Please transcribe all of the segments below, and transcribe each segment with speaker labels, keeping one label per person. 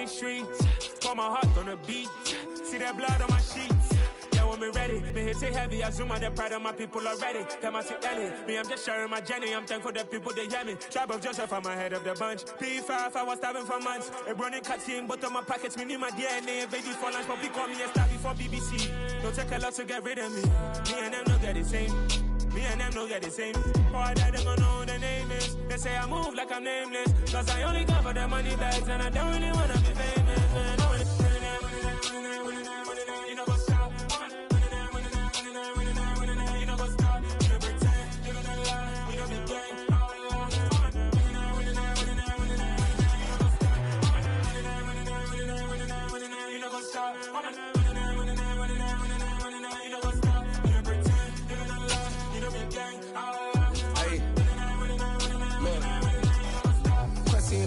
Speaker 1: these streets. Pour my heart on the beat. See that blood on my sheets. Yeah, when we ready, me hit it heavy. I zoom on the pride of my people already. Them I see Ellie. Me, I'm just sharing my journey. I'm thankful that people they hear me. Tribe of Joseph, I'm ahead of the bunch. P5, I was starving for months. A running cut team, but on my pockets, me need my DNA. Baby for lunch, but we call me a star before BBC. Don't take a lot to get rid of me. Me and them don't get the same. Me and them don't get the same. Boy, that they gonna know who the name is. They say I move like I'm nameless. Cause I only come for the money bags. And I don't really wanna be famous, man. You know what's up. You know what's up. You know pretend. You know the lie. You know the game. You know what's up.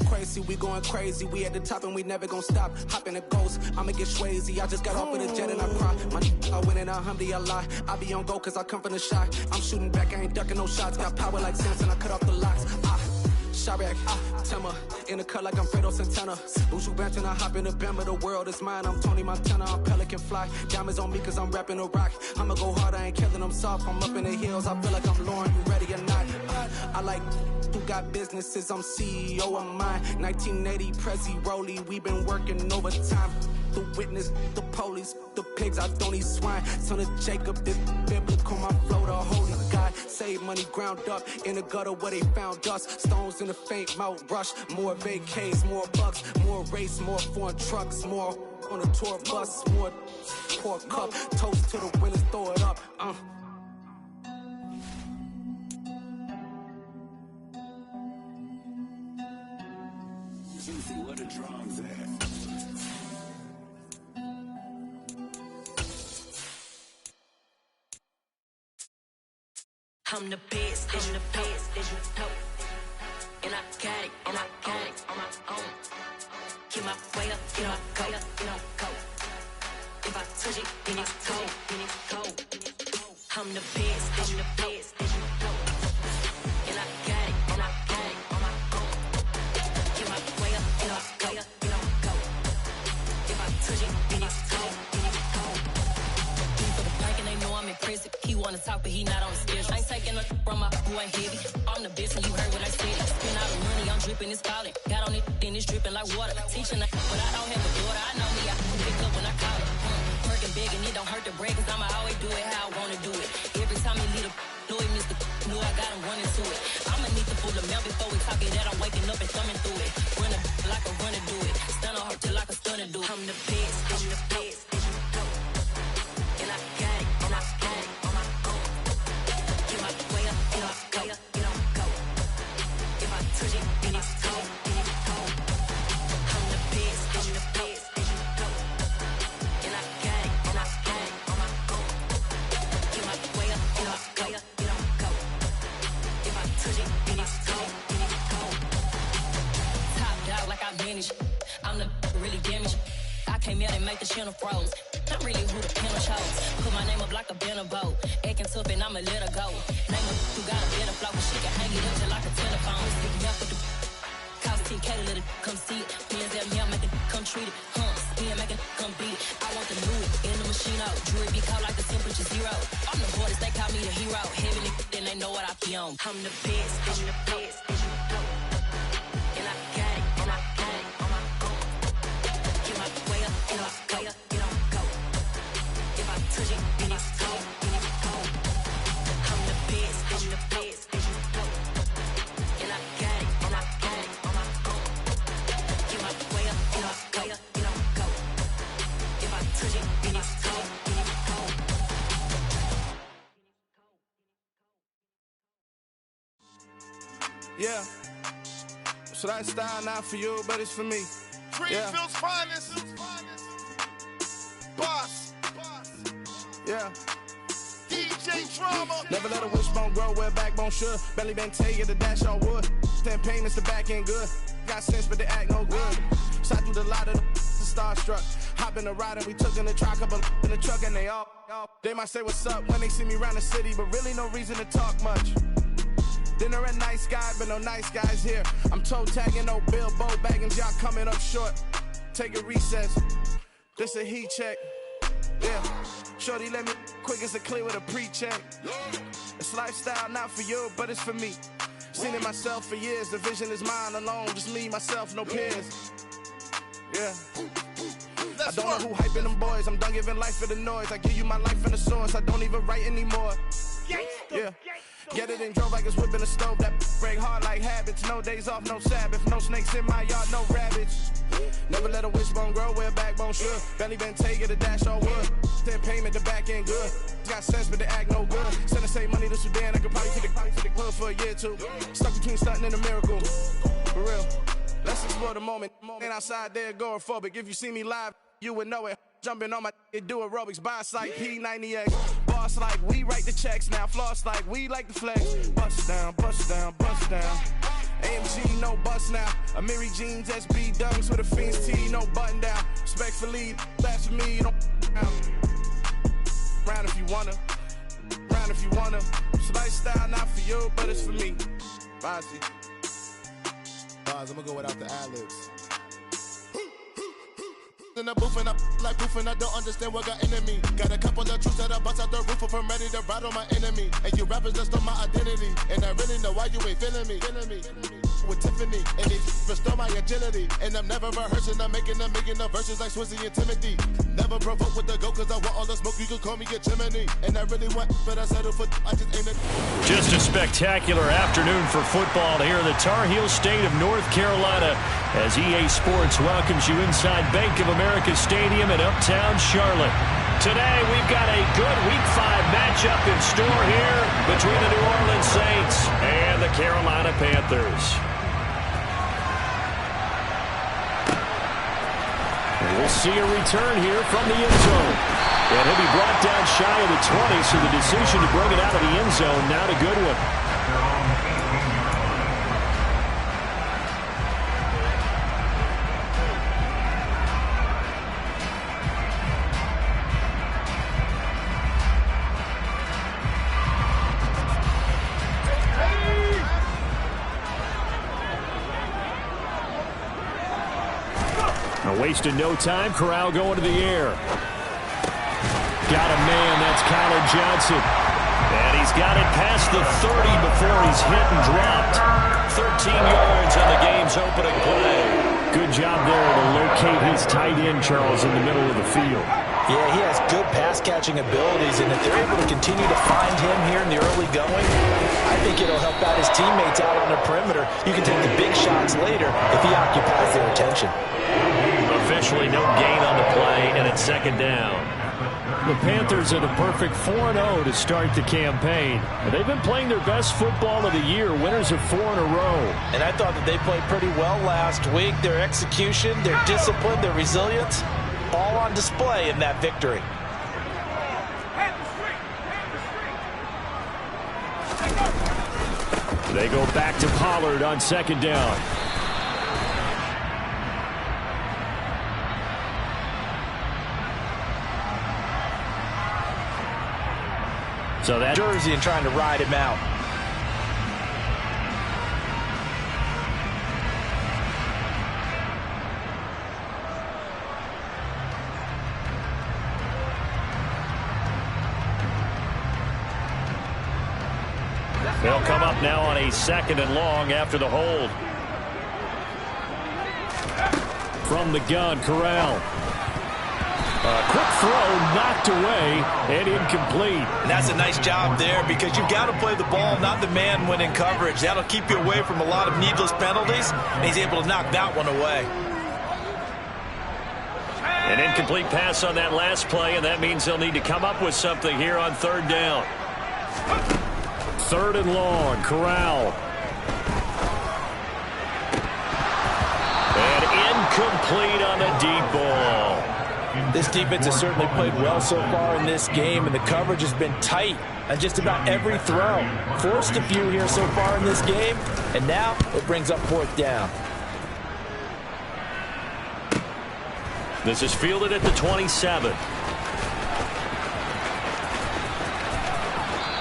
Speaker 2: Crazy, we going crazy. We at the top and we never gonna stop. Hop in a ghost, I'ma get swayzy. I just got off with a jet and I cry. My I win and I alhamdulillah. I be on go cause I come from the shot. I'm shooting back, I ain't ducking no shots. Got power like Samson, I cut off the locks. Sharek, Tema, in the cut like I'm Fredo Santana. Buju Banton, I hop in the Bama, the world is mine. I'm Tony Montana, I'm Pelican Fly. Diamonds on me cause I'm rapping a rock. I'ma go hard, I ain't killing them soft. I'm up in the hills, I feel like I'm Lauren, you ready or not? I like who got businesses, I'm CEO of mine. 1980, Prezi Rolly, we been working overtime. The witness, the police, the pigs, I don't eat swine. Son of Jacob, this biblical, my flow, the holy God. Save money ground up in the gutter where they found us. Stones in the faint mouth rush. More vacays, more bucks, more race, more foreign trucks, more on a tour bus, more pour cup. Toast to the winners, throw it up.
Speaker 3: Where the drums at?
Speaker 4: I'm the best, I'm the best, as you know. And I got it, and I got it on my own. Get my way up, get my go, get my go. If I touch it, then it's cold, then it's cold. I'm the best, I'm the best, as you know. And I got it, and I got it on my own. Get my way up, get my go, get my go. If I touch it, then it's cold, then it's cold. For the plank and they know I'm impressive. He wanna talk, but he not on the schedule. I ain't taking no from my boy heavy. I'm the best and you heard what I said. Spend all the money, I'm dripping, it's falling. Got on it, then it's dripping like water. Teaching that, but I don't have a daughter. I know me, I can pick up when I call it. Working big and it don't hurt to break, cause I'ma always do it how I wanna do it. Every time he lead a Louis, Mr. Knew I got him running to it. I'ma need to pull the mail before we talk it that I'm waking up and thumbing through it. Run a like a runner do it. Stun on her till like a stunner do it. I'm the best, I'm the best, as you know. And I got it, and I got it on my own. Get my way up, get my go, get my go. If I touch it, then it's cold, then it's cold. I'm the best, I'm the best, as you know. And I got it, and I got it on my own. Get my way up, get my go, get my go. If I touch it, then it's cold, then it's cold. Top dog like I manage. I'm the really damaged. I came out and make the channel froze. I'm really who the panel chose. Put my name up like a banner boat. Acting tough and I'ma let her go. Name her who got a better flow. She can hang it up just like a telephone. Sticking up with the cost 10K to let it come see it. Hands out here, make it come treat it. Spin, make it come beat it. I want the new in the machine out. Jewelry be cold like the temperature zero. I'm the hardest, they call me the hero. Heavy then they know what I be on. I'm the best, I'm the best, as you know. And I got it, and I got it on my own. Get my way up, get my go, get my go. If I touch it, then it's cold, then it's cold. I'm the best, I'm the best, as you know. And I got it, and I got it on my own. Get my way up, get my go, get my go. If I touch it, then it's cold, then it's cold.
Speaker 5: Yeah. So that style not for you, but it's for me.
Speaker 6: Greenfield's finest. Boss.
Speaker 5: Yeah.
Speaker 6: DJ Drama.
Speaker 5: Never let a wishbone grow where a backbone should. Belly been tell you the dash on wood. Then pain is the back end good. Got sense, but they act no good. So I do the lot of the starstruck. Hop in the ride and we took in the truck, couple in the truck and they all. They might say what's up when they see me around the city, but really no reason to talk much. Then they're a nice guy, but no nice guys here. I'm toe tagging, no Bilbo bagging, y'all coming up short. take a recess. This a heat check. Yeah. Shorty let me quick as a clear with a pre-check. It's lifestyle not for you, but it's for me. Seen it myself for years. The vision is mine alone. Just me, myself, no peers. Yeah. I don't know who hyping them boys. I'm done giving life for the noise. I give you my life in the source. I don't even write anymore. Yeah. Get it and drove like it's whipping a stove. That break hard like habits. No days off, no Sabbath. No snakes in my yard, no rabbits. Never let a wishbone grow where a backbone should. Belly been take it, a dash all wood. Then payment, the back end good. Got sense, but they act no good. Send and save money to Sudan. I could probably take the hood for a year or two. Stuck between stunting and a miracle. For real. Let's explore the moment. Ain't outside there agoraphobic. If you see me live, you would know it. Jumping on my do aerobics, buys like P90X. Boss like we write the checks now. Floss like we like the flex. Bust down, bust down, bust down. AMG, no bust now. Amiri jeans, SB dunks with a Fiends T, no button down. Respectfully, that's for me, you don't round if you wanna. Round if you wanna. It's lifestyle not for you, but it's for me. Bozzy.
Speaker 6: I'm gonna go without the ad-libs. In the booth and I like proof and I don't understand what got into me. Got a couple of truths that I bust out the roof if I'm ready to ride on my enemy. And you rappers just stole my identity. And I really know why you ain't feeling me. With Tiffany and they restore my agility. And I'm never rehearsing, I'm making $1 million verses like Swizzy and Timothy. Never provoke with the go cause I want all the smoke, you can call me a chimney. And I really want, but I settle for, I just aim it.
Speaker 3: Just a spectacular afternoon for football here in the Tar Heel state of North Carolina as EA Sports welcomes you inside Bank of America Stadium in uptown Charlotte. Today we've got a good Week 5 matchup in store here between the New Orleans Saints and the Carolina Panthers. We'll see a return here from the end zone. And he'll be brought down shy of the 20, so the decision to bring it out of the end zone, not a good one. Wasting no time. Corral going to the air. Got a man. That's Kyler Johnson. And he's got it past the 30 before he's hit and dropped. 13 yards on the game's opening play. Good job there to locate his tight end, Charles, in the middle of the field.
Speaker 7: Yeah, he has good pass-catching abilities, and if they're able to continue to find him here in the early going, I think it'll help out his teammates out on the perimeter. You can take the big shots later if he occupies their attention.
Speaker 3: Officially no gain on the play, and it's second down. The Panthers are the perfect 4-0 to start the campaign. And they've been playing their best football of the year, winners of 4 in a row.
Speaker 7: And I thought that they played pretty well last week. Their execution, their discipline, their resilience, all on display in that victory.
Speaker 3: They go back to Pollard on second down. So that
Speaker 7: Jersey and trying to ride him out.
Speaker 3: They'll come up now on a 2nd and long after the hold. From the gun, Corral. Quick throw, knocked away, and incomplete.
Speaker 7: And that's a nice job there because you've got to play the ball, not the man when in coverage. That'll keep you away from a lot of needless penalties, and he's able to knock that one away.
Speaker 3: An incomplete pass on that last play, and that means they'll need to come up with something here on 3rd down. 3rd and long, Corral. And incomplete on the deep ball.
Speaker 7: This defense has certainly played well so far in this game, and the coverage has been tight on just about every throw. Forced a few here so far in this game, and now it brings up 4th down.
Speaker 3: This is fielded at the 27.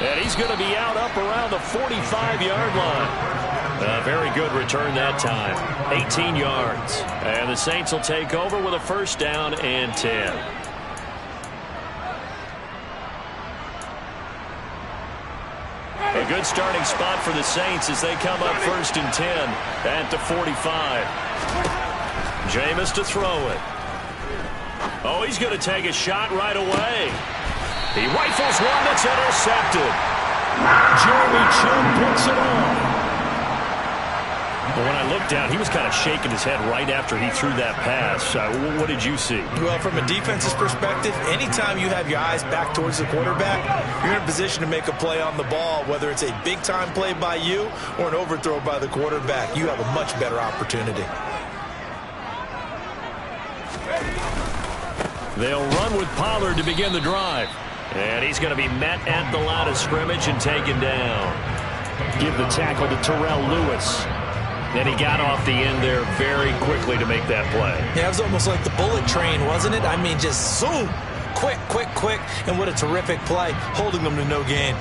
Speaker 3: And he's going to be out up around the 45-yard line. A very good return that time. 18 yards. And the Saints will take over with a first down and 10. A good starting spot for the Saints as they come up first and 10 at the 45. Jameis to throw it. Oh, he's going to take a shot right away. He rifles one that's intercepted. Jeremy Chinn picks it off. But when I looked down, he was kind of shaking his head right after he threw that pass. What did you see?
Speaker 7: Well, from a defense's perspective, anytime you have your eyes back towards the quarterback, you're in a position to make a play on the ball, whether it's a big-time play by you or an overthrow by the quarterback. You have a much better opportunity.
Speaker 3: They'll run with Pollard to begin the drive. And he's going to be met at the line of scrimmage and taken down. Give the tackle to Terrell Lewis. And he got off the end there very quickly to make that play.
Speaker 7: Yeah, it was almost like the bullet train, wasn't it? I mean, just zoom. Quick, quick, quick. And what a terrific play, holding them to no gain.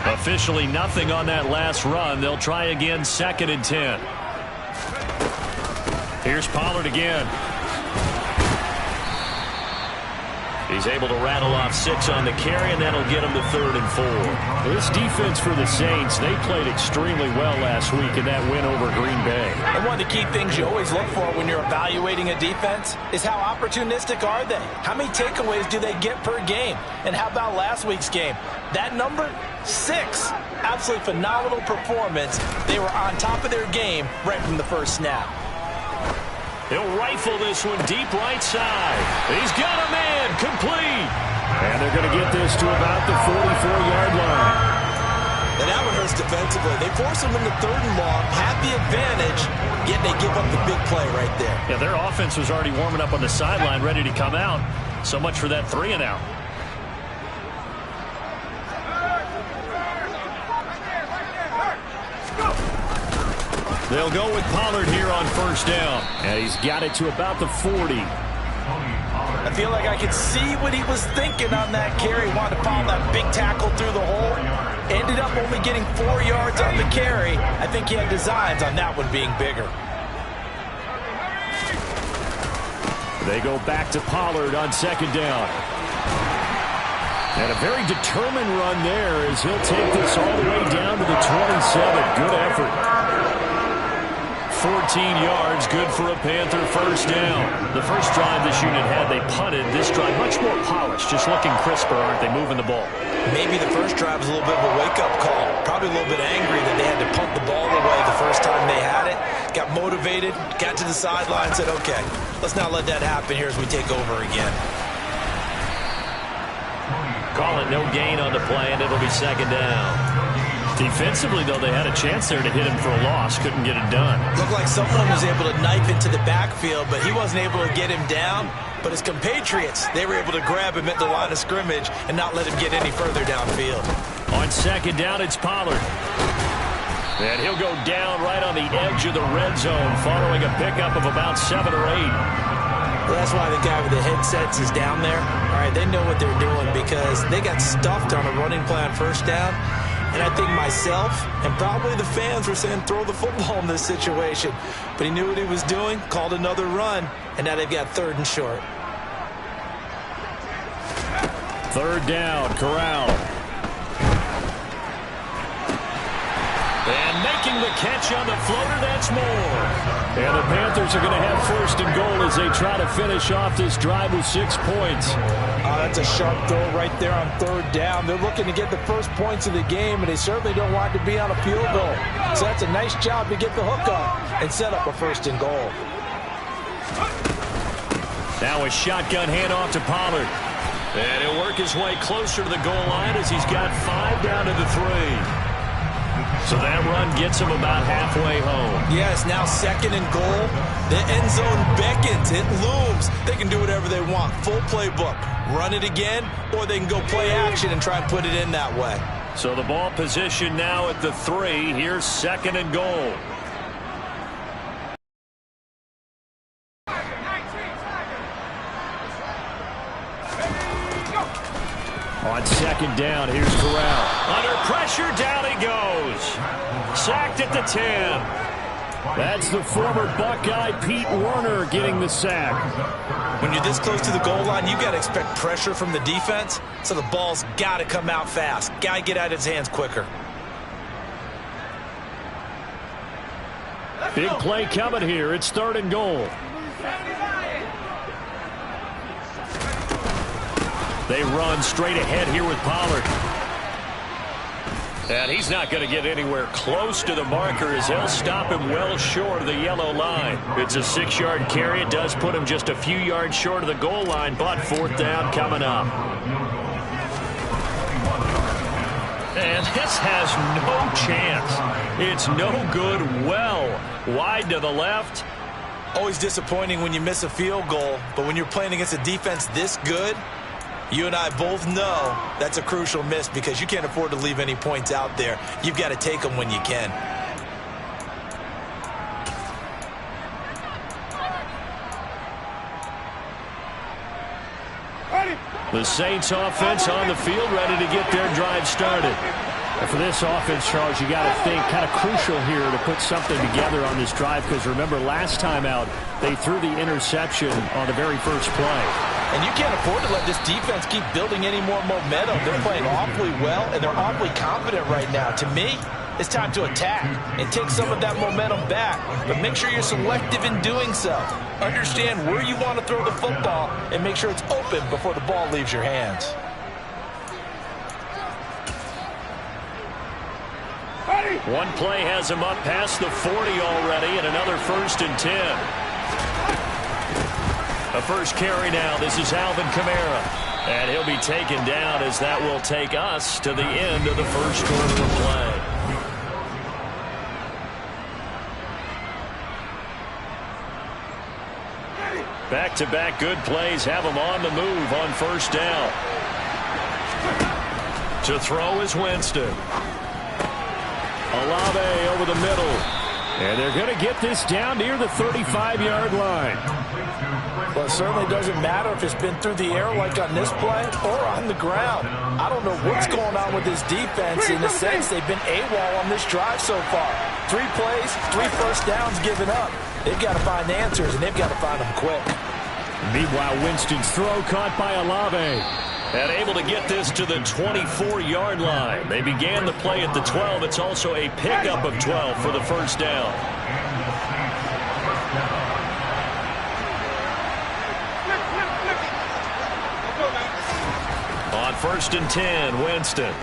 Speaker 3: Officially nothing on that last run. They'll try again, 2nd and 10. Here's Pollard again. He's able to rattle off 6 on the carry, and that'll get him to 3rd and 4. This defense for the Saints, they played extremely well last week in that win over Green Bay.
Speaker 7: And one of the key things you always look for when you're evaluating a defense is how opportunistic are they? How many takeaways do they get per game? And how about last week's game? That number, 6. Absolutely phenomenal performance. They were on top of their game right from the first snap.
Speaker 3: He'll rifle this one deep right side. He's got a man, complete. And they're going to get this to about the 44-yard line.
Speaker 7: And that one hurts defensively. They force them into 3rd and long, have the advantage, yet they give up the big play right there.
Speaker 3: Yeah, their offense was already warming up on the sideline, ready to come out. So much for that 3 and out. They'll go with Pollard here on first down. And he's got it to about the 40.
Speaker 7: I feel like I could see what he was thinking on that carry. Wanted to follow that big tackle through the hole. Ended up only getting 4 yards on the carry. I think he had designs on that one being bigger.
Speaker 3: They go back to Pollard on 2nd down. And a very determined run there as he'll take this all the way down to the 27. Good effort. 14 yards, good for a Panther first down. The first drive this unit had, they punted. This drive, much more polished, just looking crisper, aren't they, moving the ball?
Speaker 7: Maybe the first drive was a little bit of a wake-up call. Probably a little bit angry that they had to punt the ball away the first time they had it. Got motivated, got to the sideline, said, okay, let's not let that happen here as we take over again.
Speaker 3: Call it no gain on the play, and it'll be 2nd down. Defensively, though, they had a chance there to hit him for a loss. Couldn't get it done.
Speaker 7: Looked like someone was able to knife into the backfield, but he wasn't able to get him down. But his compatriots, they were able to grab him at the line of scrimmage and not let him get any further downfield.
Speaker 3: On 2nd down, it's Pollard. And he'll go down right on the edge of the red zone following a pickup of about 7 or 8.
Speaker 7: Well, that's why the guy with the headsets is down there. All right, they know what they're doing because they got stuffed on a running play on first down. And I think myself and probably the fans were saying throw the football in this situation. But he knew what he was doing, called another run, and now they've got 3rd and short.
Speaker 3: 3rd down, Corral. And making the catch on the floater, that's more. And the Panthers are going to have 1st and goal as they try to finish off this drive with 6 points.
Speaker 7: That's a sharp throw right there on 3rd down. They're looking to get the first points of the game, and they certainly don't want to be on a field goal. So that's a nice job to get the hook up and set up a 1st and goal.
Speaker 3: Now a shotgun handoff to Pollard. And he'll work his way closer to the goal line as he's got 5 down to the 3. So that run gets him about halfway home.
Speaker 7: Yes, now 2nd and goal. The end zone beckons. It looms. They can do whatever they want. Full playbook. Run it again, or they can go play action and try and put it in that way.
Speaker 3: So the ball position now at the 3. Here's 2nd and goal. On 2nd down, here's Corral. Under pressure, down he goes. Sacked at the 10. That's the former Buckeye Pete Werner getting the sack.
Speaker 7: When you're this close to the goal line, you got to expect pressure from the defense, so the ball's got to come out fast. Got to get out of his hands quicker.
Speaker 3: Big play coming here. It's 3rd and goal. They run straight ahead here with Pollard. And he's not going to get anywhere close to the marker as he'll stop him well short of the yellow line. It's a 6-yard carry. It does put him just a few yards short of the goal line, but 4th down coming up. And this has no chance. It's no good. Well wide to the left.
Speaker 7: Always disappointing when you miss a field goal, but when you're playing against a defense this good, you and I both know that's a crucial miss because you can't afford to leave any points out there. You've got to take them when you can.
Speaker 3: The Saints offense on the field, ready to get their drive started. And for this offense, Charles, you got to think kind of crucial here to put something together on this drive because remember last time out they threw the interception on the very first play.
Speaker 7: And you can't afford to let this defense keep building any more momentum. They're playing awfully well, and they're awfully confident right now. To me, it's time to attack and take some of that momentum back. But make sure you're selective in doing so. Understand where you want to throw the football and make sure it's open before the ball leaves your hands.
Speaker 3: One play has him up past the 40 already, and another 1st and 10. A first carry now. This is Alvin Kamara. And he'll be taken down as that will take us to the end of the first quarter of play. Back-to-back good plays have him on the move on 1st down. To throw is Winston. Olave over the middle. And they're going to get this down near the 35-yard line.
Speaker 7: Well, it certainly doesn't matter if it's been through the air like on this play or on the ground. I don't know what's going on with this defense. In a sense, they've been AWOL on this drive so far. 3 plays, 3 first downs given up. They've got to find answers, and they've got to find them quick.
Speaker 3: Meanwhile, Winston's throw caught by Olave. And able to get this to the 24-yard line. They began the play at the 12. It's also a pickup of 12 for the first down. On 1st and 10, Winston.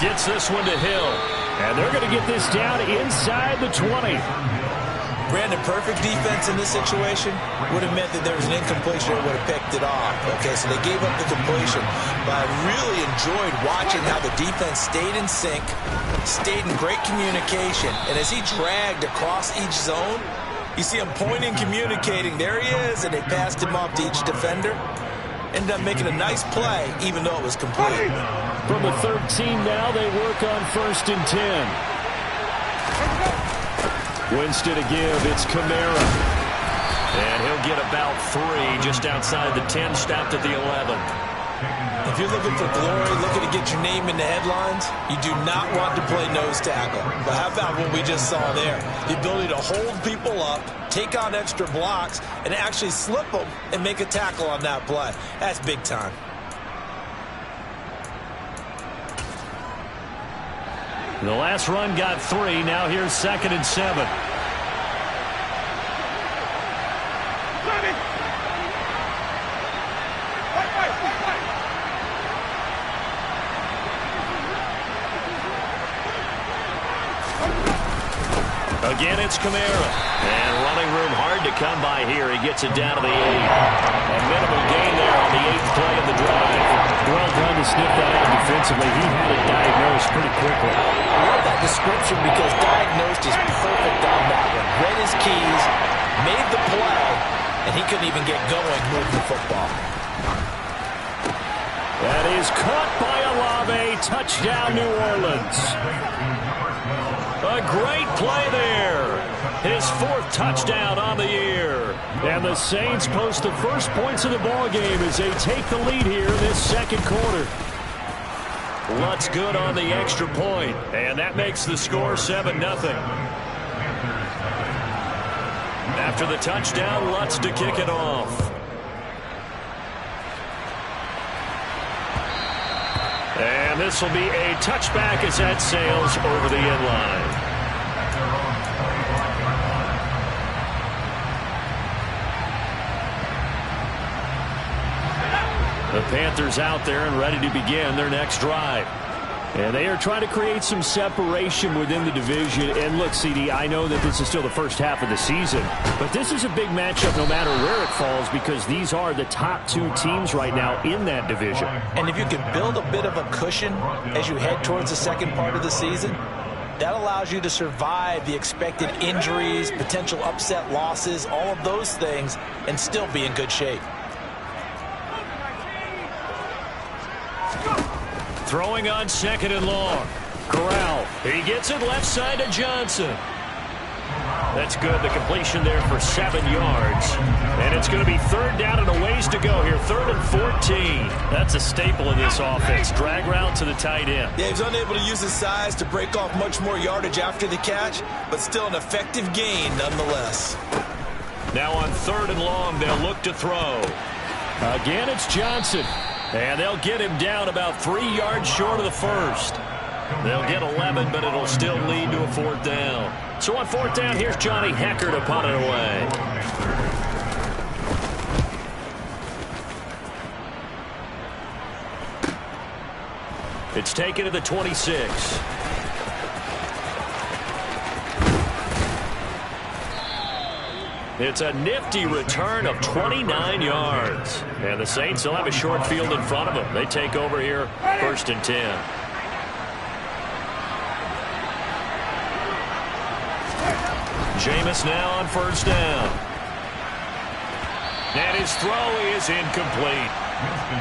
Speaker 3: Gets this one to Hill. And they're going to get this down inside the 20.
Speaker 7: Brandon, perfect defense in this situation would have meant that there was an incompletion and would have picked it off. Okay, so they gave up the completion. But I really enjoyed watching how the defense stayed in sync, stayed in great communication. And as he dragged across each zone, you see him pointing, communicating. There he is, and they passed him off to each defender. Ended up making a nice play, even though it was complete.
Speaker 3: From the 13 now, they work on 1st and 10. Winston to give, it's Kamara. And he'll get about 3 just outside the 10, stopped at the 11.
Speaker 7: If you're looking for glory, looking to get your name in the headlines, you do not want to play nose tackle. But how about what we just saw there? The ability to hold people up, take on extra blocks, and actually slip them and make a tackle on that play. That's big time.
Speaker 3: The last run got 3. Now here's 2nd and 7. Again, it's Kamara. And running room hard to come by here. He gets it down to the 8. A minimal gain there on the 8th play of the drive. Well done to sniff that out defensively. He had it diagnosed pretty quickly.
Speaker 7: I love that description because diagnosed is perfect on that one. Read his keys, made the play, and he couldn't even get going moving the football.
Speaker 3: That is caught by Olave. Touchdown, New Orleans. A great play there. His 4th touchdown on the year. And the Saints post the first points of the ball game as they take the lead here in this 2nd quarter. Lutz good on the extra point, and that makes the score 7-0. After the touchdown, Lutz to kick it off. And this will be a touchback as that sails over the end line. The Panthers out there and ready to begin their next drive. And they are trying to create some separation within the division. And look, CD, I know that this is still the first half of the season, but this is a big matchup no matter where it falls because these are the top two teams right now in that division.
Speaker 7: And if you can build a bit of a cushion as you head towards the second part of the season, that allows you to survive the expected injuries, potential upset losses, all of those things, and still be in good shape.
Speaker 3: Throwing on 2nd and long. Corral. He gets it left side to Johnson. That's good. The completion there for 7 yards. And it's going to be 3rd down and a ways to go here. 3rd and 14. That's a staple in this offense. Drag route to the tight end.
Speaker 7: Yeah, he's unable to use his size to break off much more yardage after the catch, but still an effective gain nonetheless.
Speaker 3: Now on 3rd and long, they'll look to throw. Again, it's Johnson. And they'll get him down about 3 yards short of the first. They'll get 11, but it'll still lead to a 4th down. So on 4th down, here's Johnny Hekker to punt it away. It's taken to the 26. It's a nifty return of 29 yards. And the Saints will have a short field in front of them. They take over here, 1st and 10. Jameis now on 1st down. And his throw is incomplete.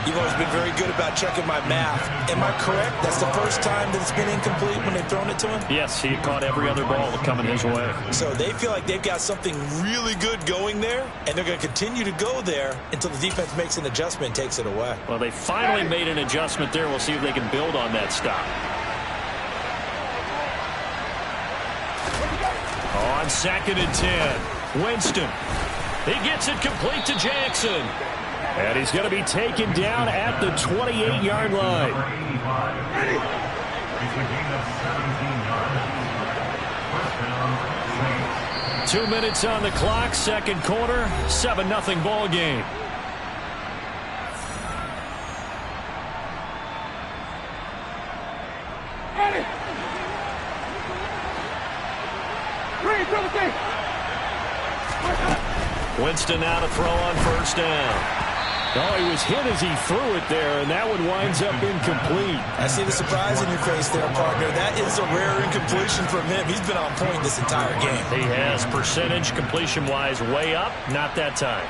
Speaker 7: You've always been very good about checking my math. Am I correct? That's the first time that it's been incomplete when they've thrown it to him?
Speaker 3: Yes, he caught every other ball coming his way.
Speaker 7: So they feel like they've got something really good going there, and they're going to continue to go there until the defense makes an adjustment and takes it away.
Speaker 3: Well, they finally made an adjustment there. We'll see if they can build on that stop. On 2nd and 10, Winston. He gets it complete to Jackson. And he's going to be taken down at the 28-yard line. 2 minutes on the clock, 2nd quarter, 7-0 ball game. Winston now to throw on 1st down. Oh, he was hit as he threw it there, and that one winds up incomplete.
Speaker 7: I see the surprise in your face there, partner. That is a rare incompletion from him. He's been on point this entire game.
Speaker 3: He has. Percentage completion-wise way up. Not that time.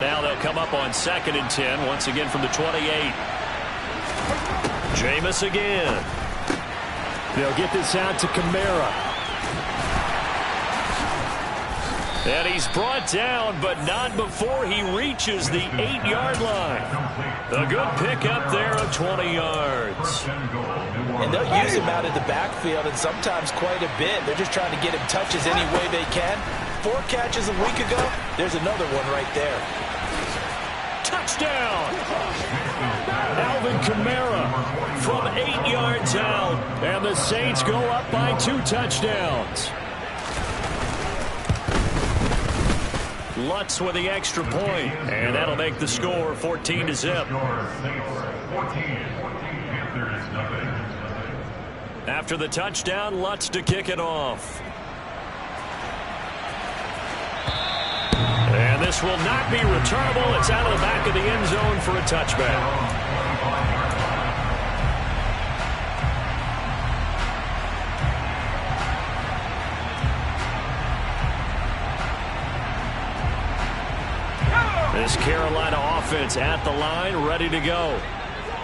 Speaker 3: Now they'll come up on 2nd and 10, once again from the 28. Jameis again. They'll get this out to Kamara. And he's brought down, but not before he reaches the 8-yard line. A good pickup there of 20 yards.
Speaker 7: And they'll use him out in the backfield, and sometimes quite a bit. They're just trying to get him touches any way they can. 4 catches a week ago. There's another one right there.
Speaker 3: Touchdown! Alvin Kamara from 8 yards out. And the Saints go up by 2 touchdowns. Lutz with the extra point. And that'll make the score 14-0. After the touchdown, Lutz to kick it off. And this will not be returnable. It's out of the back of the end zone for a touchback. This Carolina offense at the line, ready to go.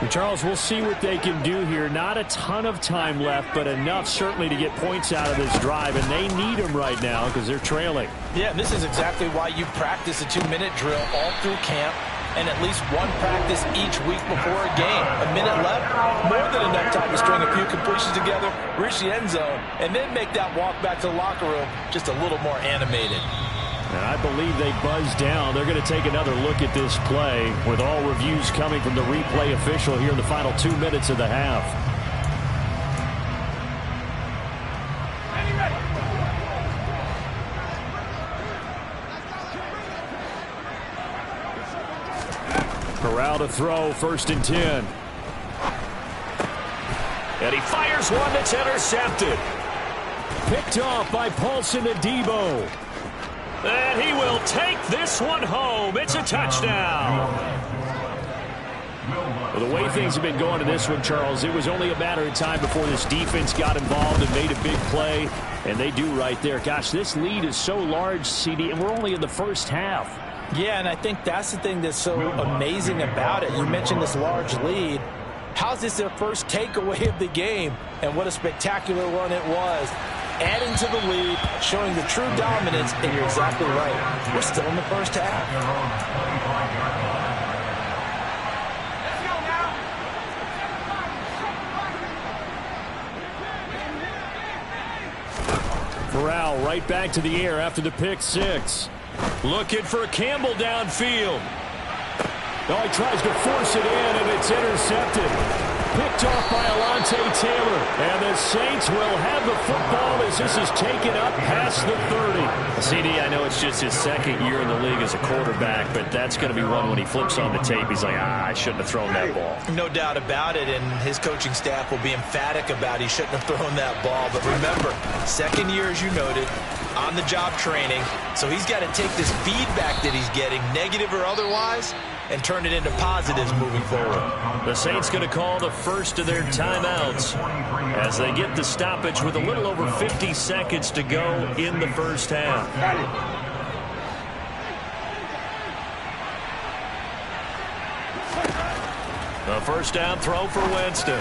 Speaker 3: And Charles, we'll see what they can do here. Not a ton of time left, but enough certainly to get points out of this drive, and they need them right now because they're trailing.
Speaker 7: Yeah, and this is exactly why you practice a 2-minute drill all through camp and at least one practice each week before a game. A minute left, more than enough time to string a few completions together, reach the end zone, and then make that walk back to the locker room just a little more animated.
Speaker 3: And I believe they buzzed down. They're going to take another look at this play with all reviews coming from the replay official here in the final 2 minutes of the half. Corral to throw, 1st and 10. And he fires one that's intercepted. Picked off by Paulson Adebo. And he will take this one home. It's a touchdown. Well, the way things have been going to this one, Charles, it was only a matter of time before this defense got involved and made a big play. And they do right there. Gosh, this lead is so large, CD, and we're only in the first half.
Speaker 7: Yeah, and I think that's the thing that's so amazing about it. You mentioned this large lead. How's this their first takeaway of the game? And what a spectacular run it was. Adding to the lead, showing the true dominance, and you're exactly right. We're still in the first half.
Speaker 3: Corral right back to the air after the pick 6. Looking for Campbell downfield. Oh, he tries to force it in, and it's intercepted. Picked off by Alontae Taylor. And the Saints will have the football as this is taken up past the 30. CD, I know it's just his second year in the league as a quarterback, but that's going to be one when he flips on the tape. He's like, I shouldn't have thrown that ball.
Speaker 7: No doubt about it, and his coaching staff will be emphatic about he shouldn't have thrown that ball. But remember, second year, as you noted, on-the-job training. So he's got to take this feedback that he's getting, negative or otherwise, and turn it into positives moving forward.
Speaker 3: The Saints going to call the first of their timeouts as they get the stoppage with a little over 50 seconds to go in the first half. The first down throw for Winston.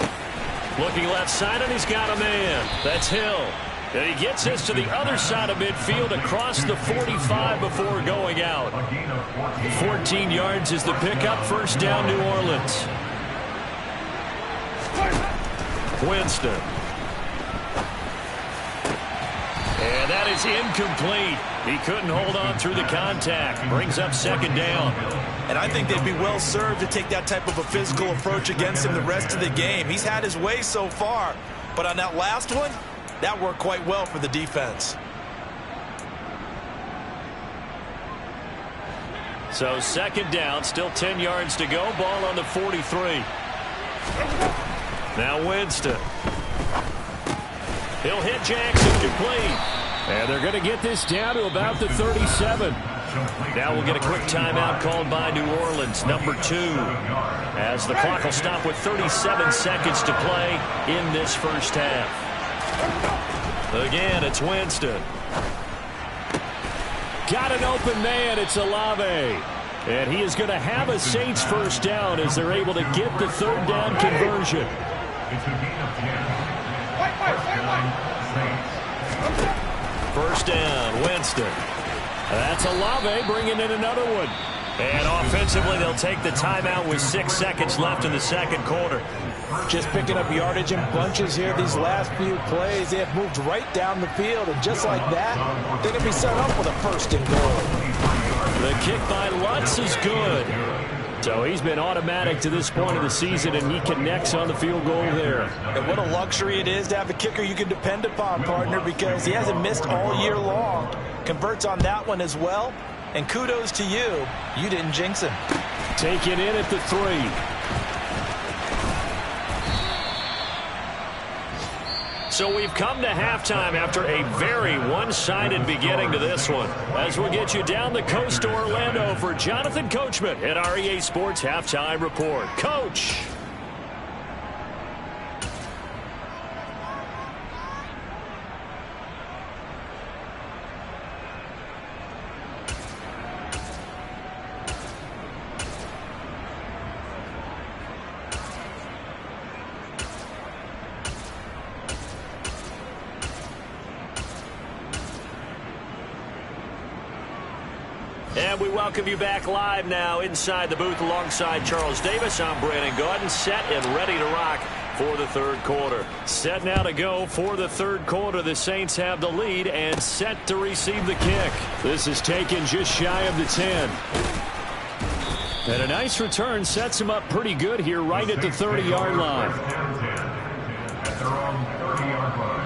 Speaker 3: Looking left side, and he's got a man. That's Hill. And he gets this to the other side of midfield across the 45 before going out. 14 yards is the pickup. First down, New Orleans. Winston. And that is incomplete. He couldn't hold on through the contact. Brings up second down.
Speaker 7: And I think they'd be well served to take that type of a physical approach against him the rest of the game. He's had his way so far. But on that last one, that worked quite well for the defense.
Speaker 3: So second down, still 10 yards to go. Ball on the 43. Now Winston. He'll hit Jackson, complete. And they're going to get this down to about the 37. Now we'll get a quick timeout called by New Orleans, number 2. As the clock will stop with 37 seconds to play in this first half. Again, it's Winston. Got an open man. It's Olave. And he is going to have a Saints first down as they're able to get the third down conversion. First down, Winston. That's Olave bringing in another one. And offensively, they'll take the timeout with 6 seconds left in the second quarter.
Speaker 7: Just picking up yardage in bunches here these last few plays. They have moved right down the field, and just like that, they're going to be set up with a first and goal.
Speaker 3: The kick by Lutz is good. So he's been automatic to this point of the season, and he connects on the field goal there.
Speaker 7: And what a luxury it is to have a kicker you can depend upon, partner, because he hasn't missed all year long. Converts on that one as well. And kudos to you. You didn't jinx him.
Speaker 3: Taken in at the 3. So we've come to halftime after a very one-sided beginning to this one. As we'll get you down the coast to Orlando for Jonathan Coachman at our EA Sports Halftime Report. Coach. And we welcome you back live now inside the booth alongside Charles Davis. I'm Brandon Gaudin, set and ready to rock for the third quarter. Set now to go for the third quarter. The Saints have the lead and set to receive the kick. This is taken just shy of the 10. And a nice return sets him up pretty good here right at the 30-yard line.
Speaker 8: At their own 30-yard line.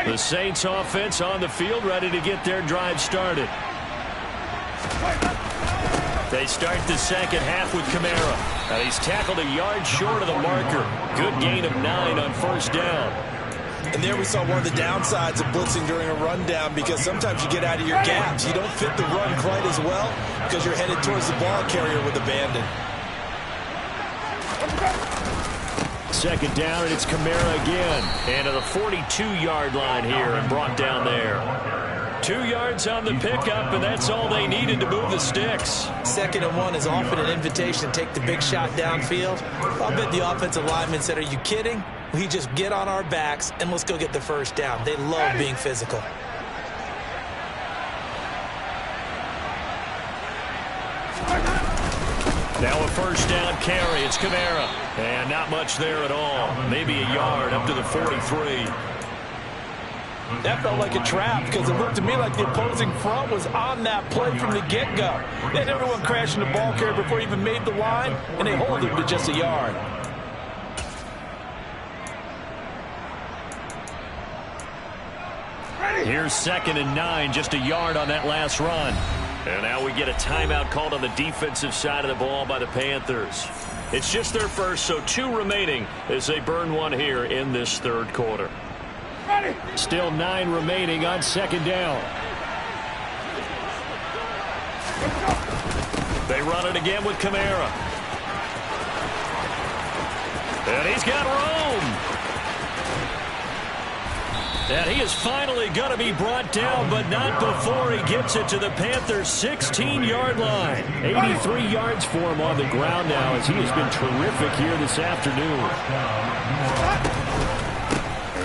Speaker 3: The Saints offense on the field, ready to get their drive started. They start the second half with Kamara. And he's tackled a yard short of the marker. Good gain of 9 on first down.
Speaker 7: And there we saw one of the downsides of blitzing during a rundown, because sometimes you get out of your gaps. You don't fit the run quite as well because you're headed towards the ball carrier with abandon.
Speaker 3: Second down, and it's Kamara again. And to the 42-yard line here and brought down there. 2 yards on the pickup, and that's all they needed to move the sticks.
Speaker 7: 2nd and 1 is often an invitation to take the big shot downfield. I'll bet the offensive lineman said, "Are you kidding? We just get on our backs and let's go get the first down." They love being physical.
Speaker 3: Now a first down carry. It's Kamara. And not much there at all. Maybe a yard up to the 43.
Speaker 7: That felt like a trap because it looked to me like the opposing front was on that play from the get-go. They had everyone crashing the ball carrier before he even made the line, and they hold him to just a yard.
Speaker 3: Here's 2nd and 9, just a yard on that last run. And now we get a timeout called on the defensive side of the ball by the Panthers. It's just their first, so 2 remaining as they burn one here in this third quarter. Still 9 remaining on 2nd down. They run it again with Kamara. And he's got room. And he is finally going to be brought down, but not before he gets it to the Panthers' 16-yard line. 83 yards for him on the ground now, as he has been terrific here this afternoon.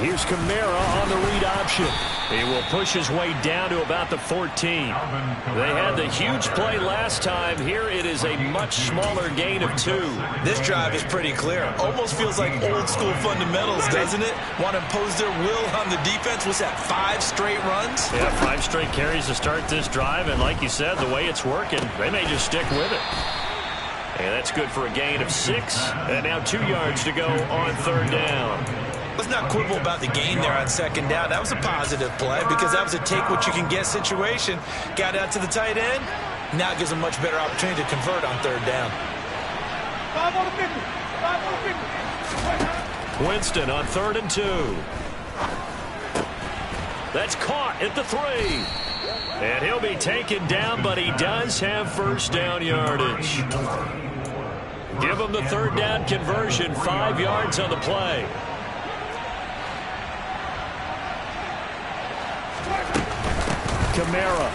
Speaker 3: Here's Kamara on the read option. He will push his way down to about the 14. They had the huge play last time. Here it is a much smaller gain of 2.
Speaker 7: This drive is pretty clear. Almost feels like old-school fundamentals, doesn't it? Want to impose their will on the defense. Was that 5 straight runs?
Speaker 3: Yeah, 5 straight carries to start this drive. And like you said, the way it's working, they may just stick with it. And that's good for a gain of 6. And now 2 yards to go on 3rd down.
Speaker 7: Let's not quibble about the gain there on 2nd down. That was a positive play because that was a take-what-you-can-get situation. Got out to the tight end. Now it gives a much better opportunity to convert on 3rd down.
Speaker 3: Winston on 3rd and 2. That's caught at the 3. And he'll be taken down, but he does have first down yardage. Give him the 3rd down conversion. 5 yards on the play. Kamara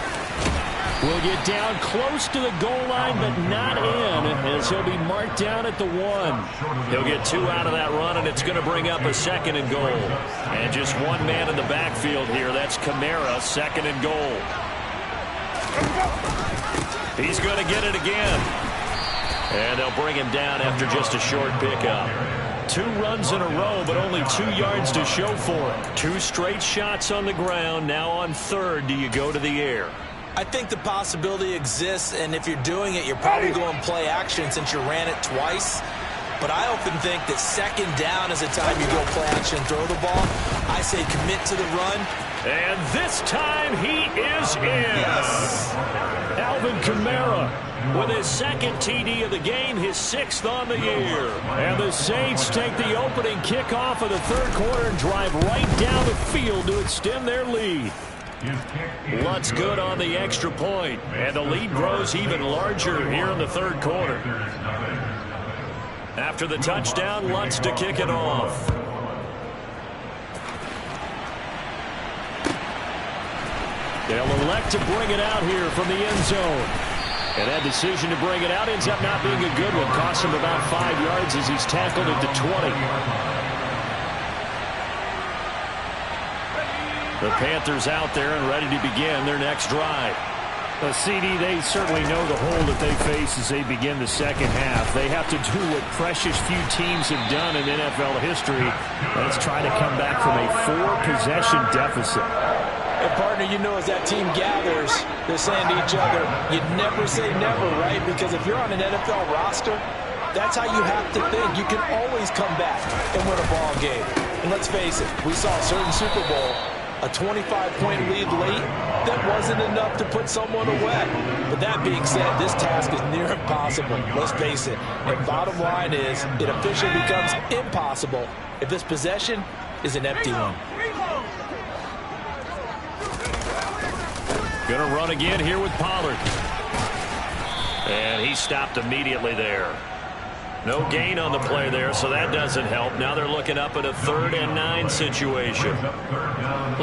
Speaker 3: will get down close to the goal line, but not in, as he'll be marked down at the 1. He'll get 2 out of that run, and it's going to bring up a 2nd and goal. And just one man in the backfield here. That's Kamara, 2nd and goal. He's going to get it again. And they'll bring him down after just a short pickup. 2 runs in a row, but only 2 yards to show for it. 2 straight shots on the ground. Now on 3rd, do you go to the air?
Speaker 7: I think the possibility exists, and if you're doing it, you're probably going play action since you ran it twice. But I often think that 2nd down is the time you go play action, throw the ball. I say commit to the run.
Speaker 3: And this time he is in.
Speaker 7: Yes.
Speaker 3: Alvin Kamara with his 2nd TD of the game, his 6th on the year. And the Saints take the opening kickoff of the 3rd quarter and drive right down the field to extend their lead. Lutz good on the extra point, and the lead grows even larger here in the 3rd quarter. After the touchdown, Lutz to kick it off. They'll elect to bring it out here from the end zone. And that decision to bring it out ends up not being a good one. Costs him about 5 yards as he's tackled at the 20. The Panthers out there and ready to begin their next drive. CD, they certainly know the hole that they face as they begin the second half. They have to do what precious few teams have done in NFL history. Let's try to come back from a 4-possession deficit.
Speaker 7: And partner, you know, as that team gathers, they're saying to each other, you never say never, right? Because if you're on an NFL roster, that's how you have to think. You can always come back and win a ball game. And let's face it, we saw a certain Super Bowl, a 25-point lead late, that wasn't enough to put someone away. But that being said, this task is near impossible. Let's face it. And bottom line is, it officially becomes impossible if this possession is an empty one.
Speaker 3: Going to run again here with Pollard. And he stopped immediately there. No gain on the play there, so that doesn't help. Now they're looking up at a 3rd and 9 situation.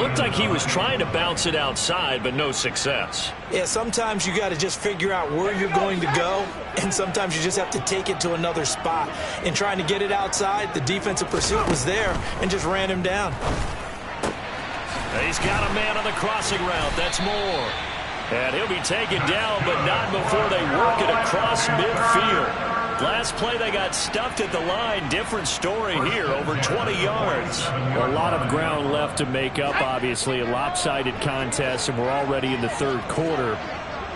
Speaker 3: Looked like he was trying to bounce it outside, but no success.
Speaker 7: Yeah, sometimes you got to just figure out where you're going to go, and sometimes you just have to take it to another spot. In trying to get it outside, the defensive pursuit was there and just ran him down.
Speaker 3: He's got a man on the crossing route. That's Moore. And he'll be taken down, but not before they work it across midfield. Last play, they got stuffed at the line. Different story here, over 20 yards. A lot of ground left to make up, obviously. A lopsided contest, and we're already in the 3rd quarter.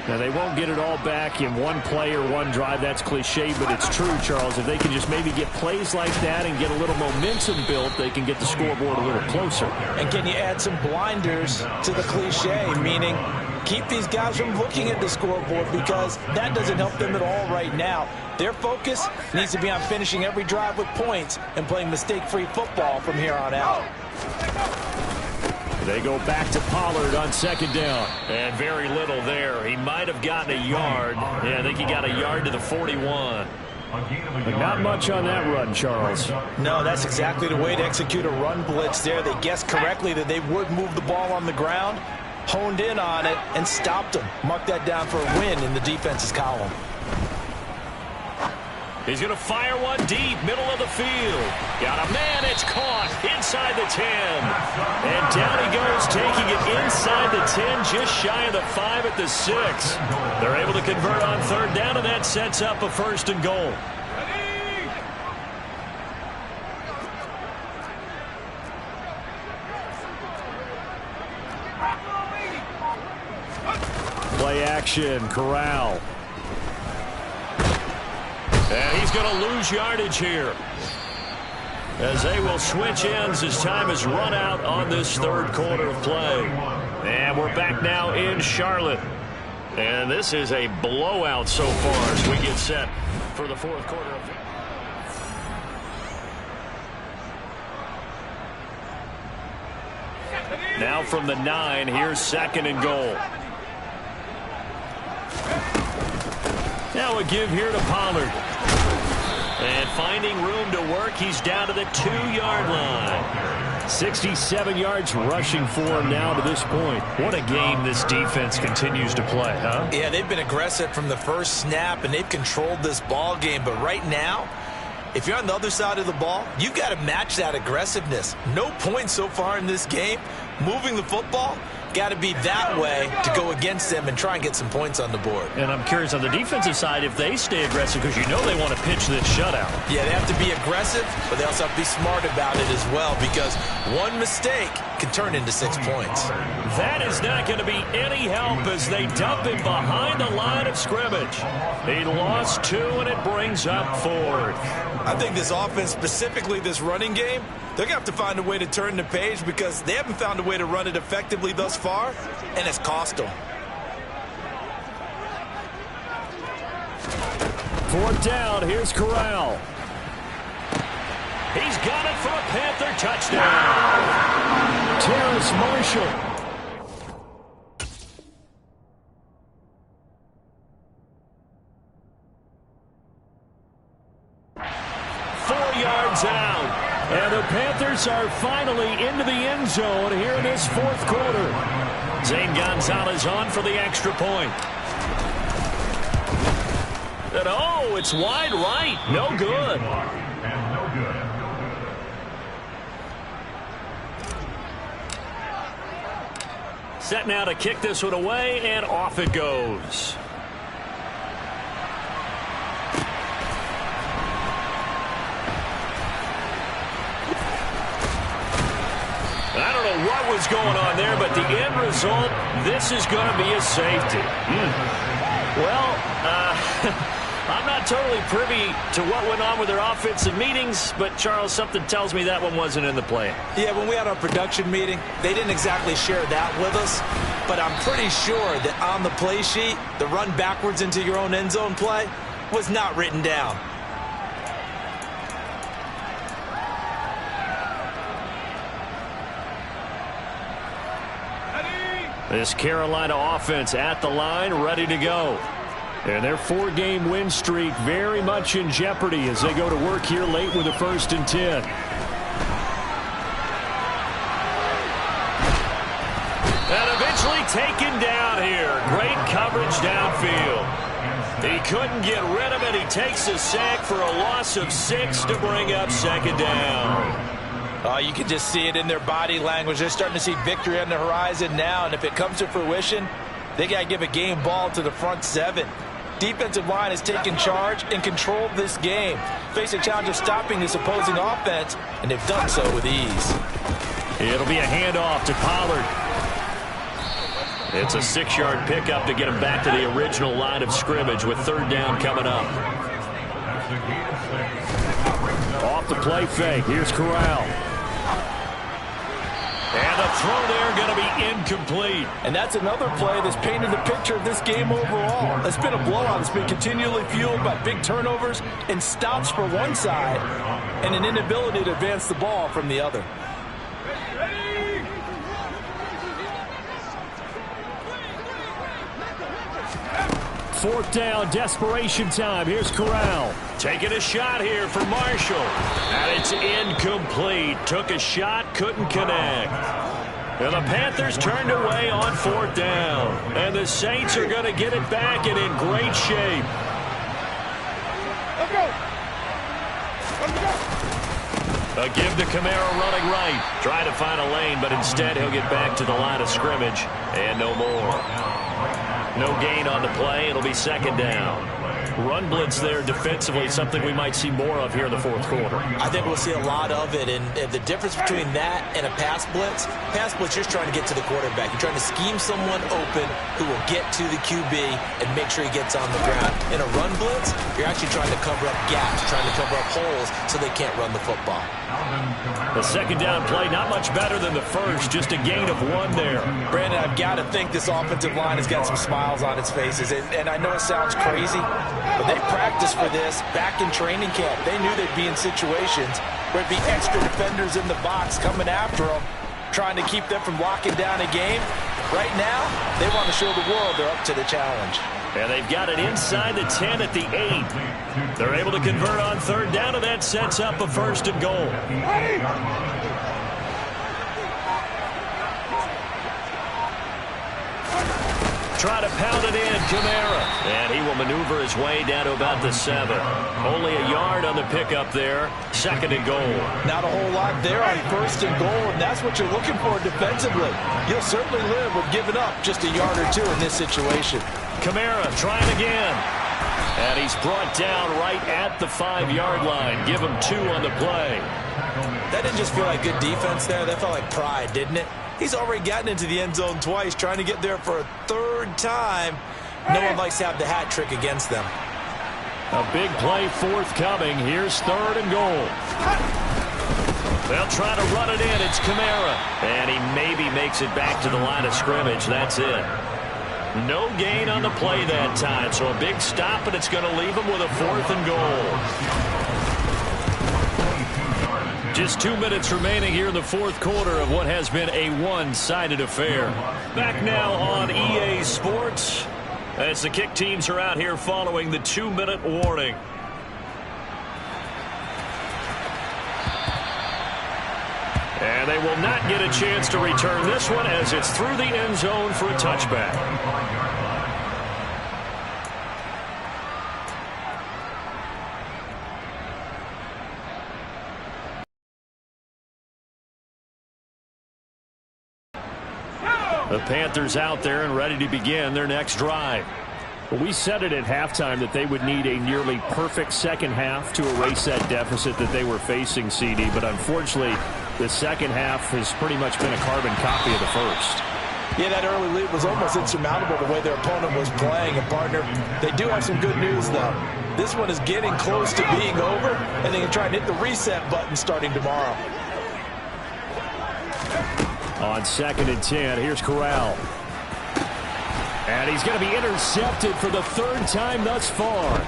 Speaker 3: Now, they won't get it all back in one play or one drive. That's cliche, but it's true, Charles. If they can just maybe get plays like that and get a little momentum built, they can get the scoreboard a little closer.
Speaker 7: And can you add some blinders to the cliche, meaning keep these guys from looking at the scoreboard, because that doesn't help them at all right now. Their focus needs to be on finishing every drive with points and playing mistake-free football from here on out.
Speaker 3: They go back to Pollard on 2nd down. And very little there. He might have gotten a yard. Yeah, I think he got a yard to the 41. But not much on that run, Charles.
Speaker 7: No, that's exactly the way to execute a run blitz there. They guessed correctly that they would move the ball on the ground, honed in on it, and stopped them. Mark that down for a win in the defense's column.
Speaker 3: He's going to fire one deep, middle of the field. Got a man, it's caught inside the 10. And down he goes, taking it inside the 10, just shy of the 5 at the 6. They're able to convert on 3rd down, and that sets up a 1st and goal. Play action, Corral. And he's going to lose yardage here, as they will switch ends as time has run out on this 3rd quarter of play. And we're back now in Charlotte. And this is a blowout so far as we get set for the 4th quarter of now from the 9, here's 2nd and goal. Now a give here to Pollard. And finding room to work, he's down to the 2-yard line. 67 yards rushing for him now to this point. What a game this defense continues to play, huh?
Speaker 7: Yeah, they've been aggressive from the first snap, and they've controlled this ball game. But right now, if you're on the other side of the ball, you've got to match that aggressiveness. No points so far in this game. Moving the football, got to be that way to go against them and try and get some points on the board.
Speaker 3: And I'm curious on the defensive side if they stay aggressive, because you know they want to pitch this shutout.
Speaker 7: Yeah, they have to be aggressive, but they also have to be smart about it as well, because one mistake can turn into 6 points.
Speaker 3: That is not going to be any help as they dump him behind the line of scrimmage. He lost 2, and it brings up 4th.
Speaker 7: I think this offense, specifically this running game, they're going to have to find a way to turn the page, because they haven't found a way to run it effectively thus far, and it's cost them.
Speaker 3: 4th down, here's Corral. He's got it for a Panther touchdown. Terrace Marshall. Out. And the Panthers are finally into the end zone here in this 4th quarter. Zane Gonzalez on for the extra point. And oh, it's wide right. No good. Set now to kick this one away, and off it goes. I don't know what was going on there, but the end result, this is going to be a safety. Well, I'm not totally privy to what went on with their offensive meetings, but, Charles, something tells me that one wasn't in the plan.
Speaker 7: Yeah, when we had our production meeting, they didn't exactly share that with us, but I'm pretty sure that on the play sheet, the run backwards into your own end zone play was not written down.
Speaker 3: This Carolina offense at the line, ready to go. And their 4-game win streak very much in jeopardy as they go to work here late with a 1st and 10. And eventually taken down here. Great coverage downfield. He couldn't get rid of it. He takes a sack for a loss of 6 to bring up 2nd down.
Speaker 7: You can just see it in their body language. They're starting to see victory on the horizon now, and if it comes to fruition, they got to give a game ball to the front 7. Defensive line has taken charge and controlled this game. Face a challenge of stopping this opposing offense, and they've done so with ease.
Speaker 3: It'll be a handoff to Pollard. It's a 6-yard pickup to get him back to the original line of scrimmage with 3rd down coming up. Off the play fake. Here's Corral. And the throw there going to be incomplete.
Speaker 7: And that's another play that's painted the picture of this game overall. It's been a blowout. It's been continually fueled by big turnovers and stops for one side and an inability to advance the ball from the other.
Speaker 3: Fourth down, desperation time. Here's Corral. Taking a shot here for Marshall. And it's incomplete. Took a shot, couldn't connect. And the Panthers turned away on 4th down. And the Saints are going to get it back and in great shape.
Speaker 5: Let's go. Let's go.
Speaker 3: A give to Kamara running right. Try to find a lane, but instead he'll get back to the line of scrimmage. And no more. No gain on the play. It'll be 2nd down. Run blitz there defensively, something we might see more of here in the 4th quarter.
Speaker 7: I think we'll see a lot of it, and the difference between that and a pass blitz, you're just trying to get to the quarterback. You're trying to scheme someone open who will get to the QB and make sure he gets on the ground. In a run blitz, you're actually trying to cover up gaps, trying to cover up holes so they can't run the football.
Speaker 3: The 2nd down play, not much better than the first, just a gain of 1 there.
Speaker 7: Brandon, I've got to think this offensive line has got some smiles on its faces, and I know it sounds crazy, but they practiced for this back in training camp. They knew they'd be in situations where it'd be extra defenders in the box coming after them, trying to keep them from locking down a game. Right now, they want to show the world they're up to the challenge.
Speaker 3: And they've got it inside the 10 at the 8. They're able to convert on 3rd down, and that sets up a 1st and goal. Try to pound it in, Kamara. And he will maneuver his way down to about the 7. Only a yard on the pickup there. 2nd and goal.
Speaker 7: Not a whole lot there on 1st and goal, and that's what you're looking for defensively. You'll certainly live with giving up just a yard or 2 in this situation.
Speaker 3: Kamara trying again. And he's brought down right at the 5-yard line. Give him 2 on the play.
Speaker 7: That didn't just feel like good defense there. That felt like pride, didn't it? He's already gotten into the end zone twice, trying to get there for a 3rd time. No one likes to have the hat trick against them.
Speaker 3: A big play forthcoming. Here's 3rd and goal. They'll try to run it in. It's Kamara. And he maybe makes it back to the line of scrimmage. That's it. No gain on the play that time. So a big stop, and it's going to leave him with a 4th and goal. Just 2 minutes remaining here in the 4th quarter of what has been a one-sided affair. Back now on EA Sports as the kick teams are out here following the 2-minute warning. And they will not get a chance to return this one as it's through the end zone for a touchback. The Panthers out there and ready to begin their next drive. We said it at halftime that they would need a nearly perfect second half to erase that deficit that they were facing, CD. But unfortunately, the second half has pretty much been a carbon copy of the first.
Speaker 7: Yeah, that early lead was almost insurmountable the way their opponent was playing. And, partner, they do have some good news, though. This one is getting close to being over, and they can try and hit the reset button starting tomorrow.
Speaker 3: On 2nd and 10, here's Corral. And he's going to be intercepted for the third time thus far.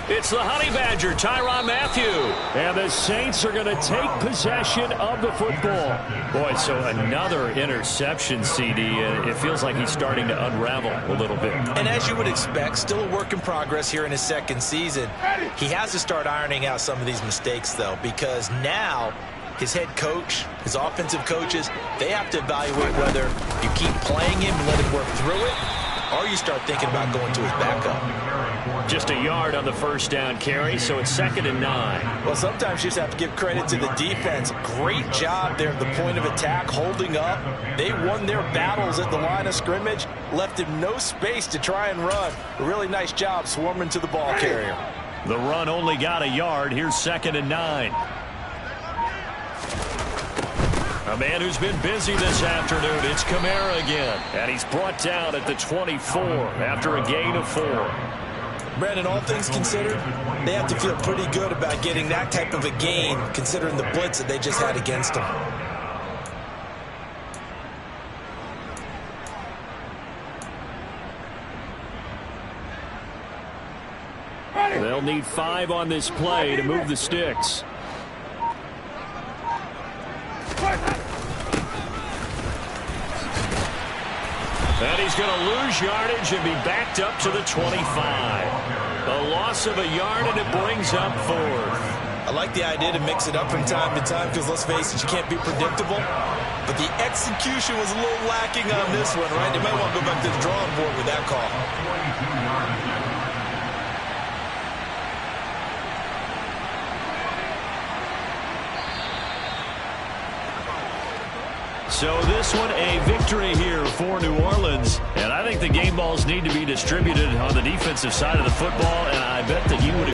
Speaker 3: It's the Honey Badger, Tyrann Mathieu. And the Saints are going to take possession of the football. Boy, so another interception, CD. It feels like he's starting to unravel a little bit.
Speaker 7: And as you would expect, still a work in progress here in his second season. He has to start ironing out some of these mistakes, though, because now his head coach, his offensive coaches, they have to evaluate whether you keep playing him and let him work through it, or you start thinking about going to his backup.
Speaker 3: Just a yard on the first down carry, so it's 2nd and 9.
Speaker 7: Well, sometimes you just have to give credit to the defense. Great job there at the point of attack, holding up. They won their battles at the line of scrimmage, left him no space to try and run. A really nice job swarming to the ball carrier.
Speaker 3: The run only got a yard. Here's 2nd and 9. A man who's been busy this afternoon, it's Kamara again. And he's brought down at the 24 after a gain of 4.
Speaker 7: Brandon, all things considered, they have to feel pretty good about getting that type of a gain, considering the blitz that they just had against them.
Speaker 3: They'll need 5 on this play to move the sticks. And he's going to lose yardage and be backed up to the 25. A loss of a yard, and it brings up 4th.
Speaker 7: I like the idea to mix it up from time to time because, let's face it, you can't be predictable. But the execution was a little lacking on this one, right? They might want to go back to the drawing board with that call.
Speaker 3: So this one, a victory here for New Orleans. And I think the game balls need to be distributed on the defensive side of the football, and I bet that you would